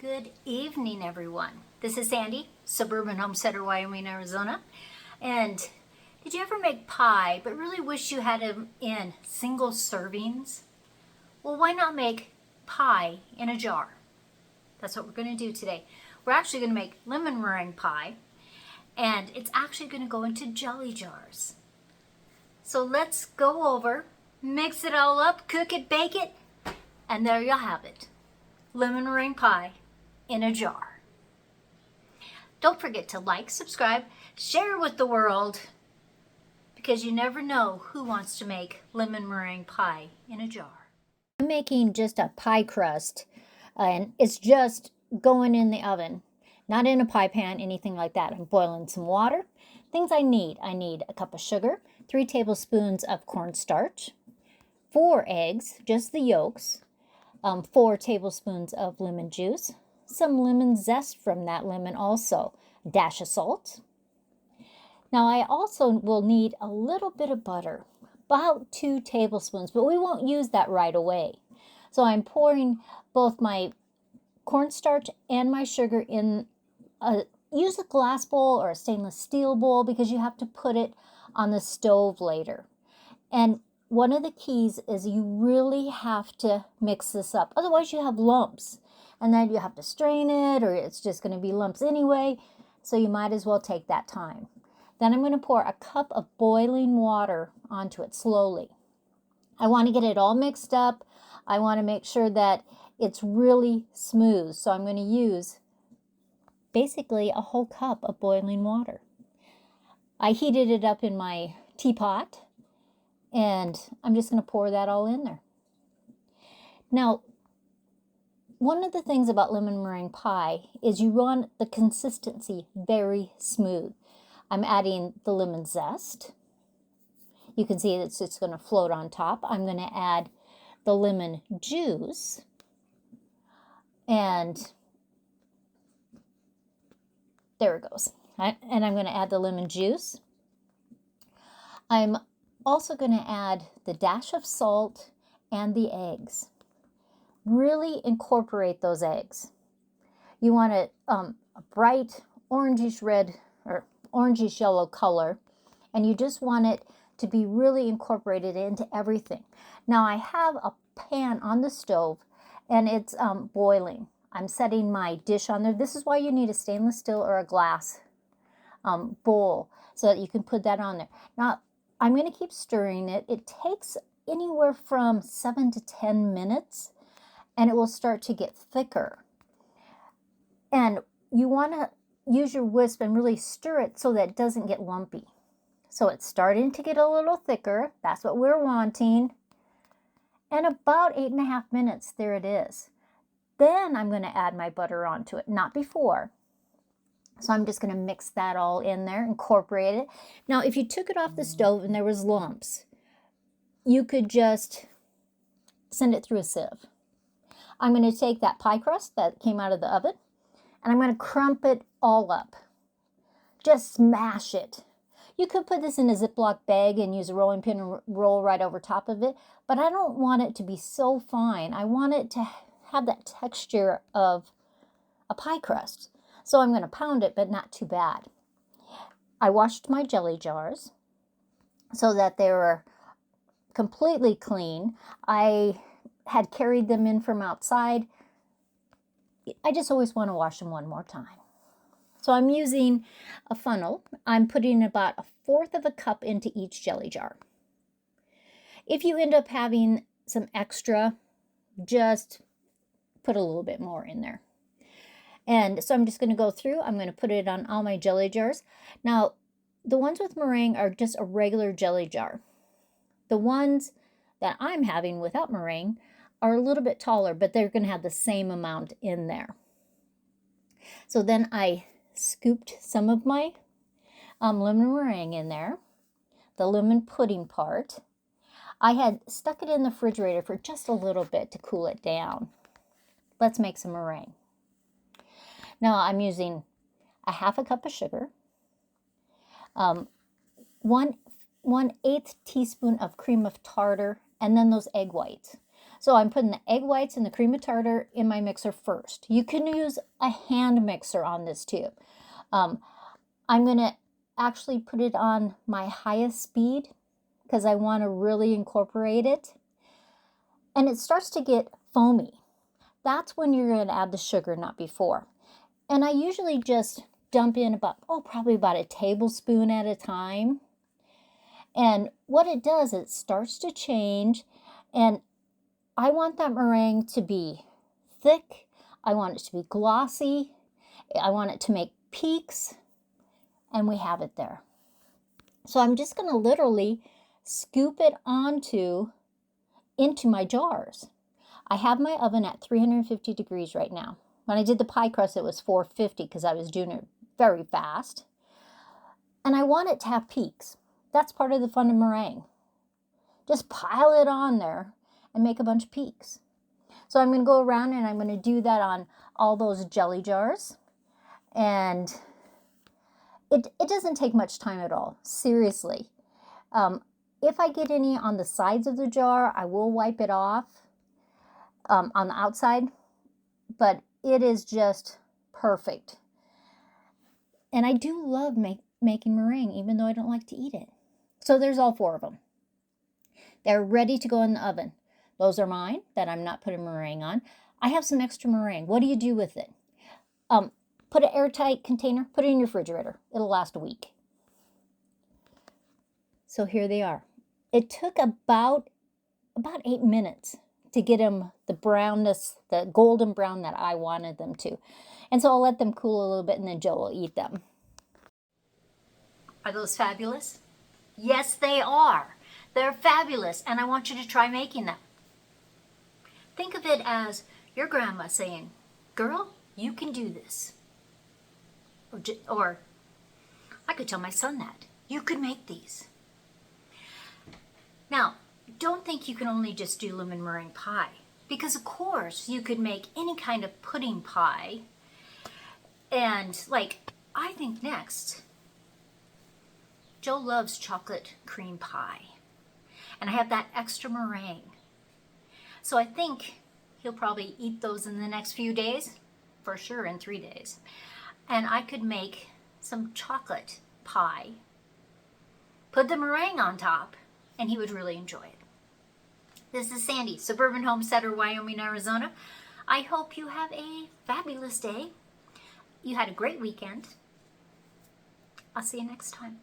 Good evening, everyone. This is Sandi, Suburban Homesteader, Wyoming, Arizona. And did you ever make pie, but really wish you had them in single servings? Well, why not make pie in a jar? That's what we're going to do today. We're actually going to make lemon meringue pie, and it's actually going to go into jelly jars. So let's go over, mix it all up, cook it, bake it, and there you'll have it. Lemon meringue pie in a jar. Don't forget to like, subscribe, share with the world, because you never know who wants to make lemon meringue pie in a jar. I'm making just a pie crust, and it's just going in the oven, not in a pie pan, anything like that. I'm boiling some water. Things I need a cup of sugar, 3 tablespoons of cornstarch, 4 eggs, just the yolks, 4 tablespoons of lemon juice, some lemon zest from that lemon also, a dash of salt. Now I also will need a little bit of butter, about 2 tablespoons, but we won't use that right away. So I'm pouring both my cornstarch and my sugar in use a glass bowl or a stainless steel bowl, because you have to put it on the stove later. And one of the keys is you really have to mix this up. Otherwise you have lumps, and then you have to strain it, or it's just going to be lumps anyway. So you might as well take that time. Then I'm going to pour a cup of boiling water onto it slowly. I want to get it all mixed up. I want to make sure that it's really smooth. So I'm going to use basically a whole cup of boiling water. I heated it up in my teapot, and I'm just going to pour that all in there. Now, one of the things about lemon meringue pie is you want the consistency very smooth. I'm adding the lemon zest. You can see it's going to float on top. I'm going to add the lemon juice, and there it goes. And I'm going to add the lemon juice. I'm also going to add the dash of salt and the eggs. Really incorporate those eggs. You want a bright orangish red or orangish yellow color, and you just want it to be really incorporated into everything. Now I have a pan on the stove, and it's boiling. I'm setting my dish on there. This is why you need a stainless steel or a glass bowl, so that you can put that on there. Now I'm going to keep stirring it. It takes anywhere from 7 to 10 minutes, and it will start to get thicker. And you want to use your whisk and really stir it so that it doesn't get lumpy. So it's starting to get a little thicker. That's what we're wanting. And about 8.5 minutes, there it is. Then I'm going to add my butter onto it, not before. So I'm just going to mix that all in there, incorporate it. Now, if you took it off the stove and there was lumps, you could just send it through a sieve. I'm going to take that pie crust that came out of the oven, and I'm going to crump it all up. Just smash it. You could put this in a Ziploc bag and use a rolling pin and roll right over top of it, but I don't want it to be so fine. I want it to have that texture of a pie crust. So I'm going to pound it, but not too bad. I washed my jelly jars so that they were completely clean. I had carried them in from outside. I just always want to wash them one more time. So I'm using a funnel. I'm putting about 1/4 of a cup into each jelly jar. If you end up having some extra, just put a little bit more in there. And so I'm just going to go through. I'm going to put it on all my jelly jars. Now, the ones with meringue are just a regular jelly jar. The ones that I'm having without meringue are a little bit taller, but they're going to have the same amount in there. So then I scooped some of my lemon meringue in there, the lemon pudding part. I had stuck it in the refrigerator for just a little bit to cool it down. Let's make some meringue. Now I'm using a 1/2 cup of sugar, 1/8 teaspoon of cream of tartar, and then those egg whites. So I'm putting the egg whites and the cream of tartar in my mixer first. You can use a hand mixer on this too. I'm going to actually put it on my highest speed because I want to really incorporate it. And it starts to get foamy. That's when you're going to add the sugar, not before. And I usually just dump in probably about a tablespoon at a time. And what it does, it starts to change. And I want that meringue to be thick. I want it to be glossy. I want it to make peaks. And we have it there. So I'm just going to literally scoop it into my jars. I have my oven at 350 degrees right now. When I did the pie crust, it was 450 because I was doing it very fast. And I want it to have peaks. That's part of the fun of meringue. Just pile it on there and make a bunch of peaks. So I'm going to go around and I'm going to do that on all those jelly jars. And it doesn't take much time at all, seriously. If I get any on the sides of the jar, I will wipe it off on the outside. But it is just perfect. And I do love making meringue, even though I don't like to eat it. So there's all 4 of them. They're ready to go in the oven. Those are mine that I'm not putting meringue on. I have some extra meringue. What do you do with it? Put an airtight container. Put it in your refrigerator. It'll last a week. So here they are. It took about 8 minutes to get them the brownness, the golden brown that I wanted them to. And so I'll let them cool a little bit and then Joe will eat them. Are those fabulous? Yes, they are. They're fabulous, and I want you to try making them. Think of it as your grandma saying, girl, you can do this. Or I could tell my son that. You could make these. Now, don't think you can only just do lemon meringue pie, because of course you could make any kind of pudding pie. And I think next, Joe loves chocolate cream pie. And I have that extra meringue. So I think he'll probably eat those in the next few days, for sure in 3 days. And I could make some chocolate pie, put the meringue on top, and he would really enjoy it. This is Sandi, Suburban Homesteader, Wyoming, Arizona. I hope you have a fabulous day. You had a great weekend. I'll see you next time.